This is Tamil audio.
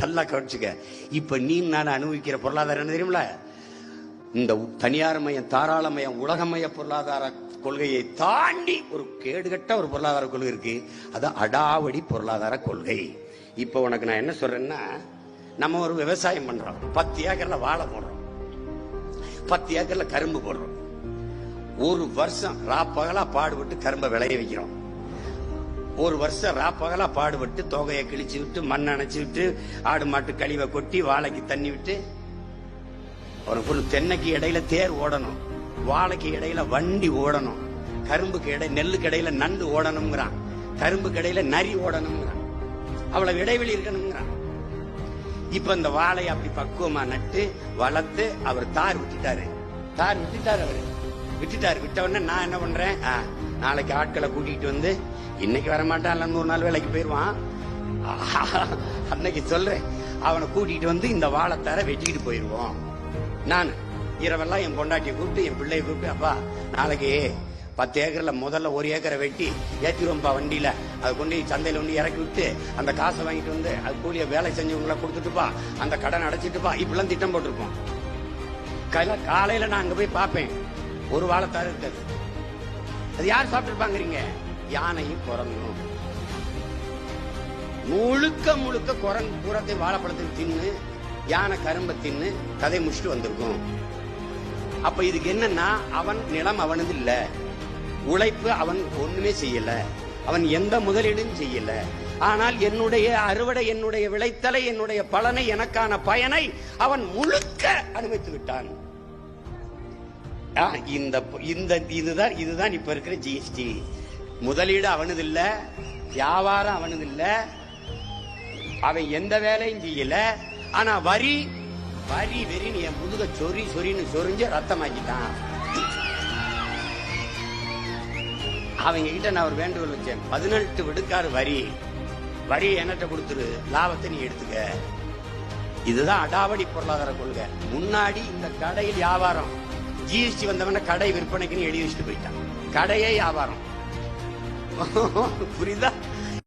நல்லா கவனிச்சுக்க. இப்ப நீ நான் அனுபவிக்கிற பொருளாதாரம் என்ன தெரியுமில? இந்த தனியார் மயம், தாராளமயம், உலகமய பொருளாதார கொள்கையை தாண்டி ஒரு கேடுகட்ட ஒரு பொருளாதார கொள்கை இருக்கு. அது அடாவடி பொருளாதார கொள்கை. இப்ப உனக்கு நான் என்ன சொல்றேன்னா, நம்ம ஒரு விவசாயம் பண்றோம். 10 ஏக்கர்ல வாழை போடுறோம், 10 ஏக்கர்ல கரும்பு போடுறோம். ஒரு வருஷம் ராப்பகலா பாடுபட்டு கரும்பை விளைய வைக்கிறோம். ஒரு வருஷம் ராப்பகலா பாடுபட்டு தொகையை கிழிச்சு விட்டு மண் அணைச்சு விட்டு ஆடு மாட்டு கழிவை கொட்டி வாழைக்கு தண்ணி விட்டு ஒரு தென்னைக்கு இடையில தேர் ஓடணும், வாழைக்கு இடையில வண்டி ஓடணும், கரும்புக்கு இடையில நெல்லுக்கு இடையில நண்டு ஓடணுங்கிறான், கரும்புக்கு இடையில நரி ஓடணுங்கிறான், அவ்வளவு இடைவெளி இருக்கணுங்கிறான். இப்ப இந்த வாழையை அப்படி பக்குவமா நட்டு வளர்த்து அவர் தார் விட்டுட்டாரு. அவரு விட்டவொடனே நான் என்ன பண்றேன், நாளைக்கு ஆட்களை கூட்டிட்டு வந்து, இன்னைக்கு வரமாட்டான், 100 நாள் வேலைக்கு போயிருவான், அன்னைக்கு சொல்றேன், அவனை கூட்டிட்டு வந்து இந்த வாழைத்தார வெட்டிக்கிட்டு போயிருவோம். நான் இரவெல்லாம் என் பொண்டாட்டியை கூப்பிட்டு என் பிள்ளையை கூப்பிட்டு, அப்பா நாளைக்கு 10 ஏக்கர்ல முதல்ல 1 ஏக்கரை வெட்டி ஏற்றிடுவோம்ப்பா வண்டியில, அதை கொண்டு சந்தையில வந்து இறக்கி விட்டு அந்த காசை வாங்கிட்டு வந்து அது கூலிய வேலை செஞ்சவங்கள கொடுத்துட்டுப்பா, அந்த கடன் அடைச்சிட்டுப்பா, இப்படிலாம் திட்டம் போட்டிருப்போம். காலையில நான் அங்க போய் பார்ப்பேன், ஒரு வாழைத்தாரு இருக்காது. அது யார் சாப்பிட்டுருப்பாங்கிறீங்க? யானையும் குரங்கும். முழுக்க குரங்கு பூரத்தை வாழைப்பழத்தை தின்னு, யானை கரும்பை தின்னு கதை முடிச்சுட்டு வந்திருக்கும். அப்ப இதுக்கு என்னன்னா, அவன் நிலம் அவனது இல்ல, உழைப்பு அவன் ஒண்ணுமே செய்யல, அவன் எந்த முதலீடும் செய்யல. ஆனால் என்னுடைய அறுவடை, என்னுடைய விளைத்தலை, என்னுடைய பலனை, எனக்கான பயனை அவன் முழுக்க அனுபவித்து விட்டான். இதுதான் இப்ப இருக்கிற ஜிஎஸ்டி. முதலீடு அவனது இல்ல, வியாபாரம் அவனது இல்ல, அவன் எந்த வேலையும் செய்யல. ஆனா வரி வெறி என் முதுக சொறின்னு சொரிஞ்சு ரத்தமாக்கிட்டான். அவங்க கிட்ட நான் ஒரு வேண்டுகோள் வச்சேன், 18 விடுக்காரு வரி என்கிட்ட கொடுத்துரு, லாபத்தை நீ எடுத்துக்க. இதுதான் அடாவடி பொருளாதார கொள்கை. முன்னாடி இந்த கடையில் வியாபாரம், ஜிஎஸ்டி வந்தவன கடை விற்பனைக்குன்னு எழுதி வச்சுட்டு போயிட்டான், கடையே வியாபாரம். புரியுதா?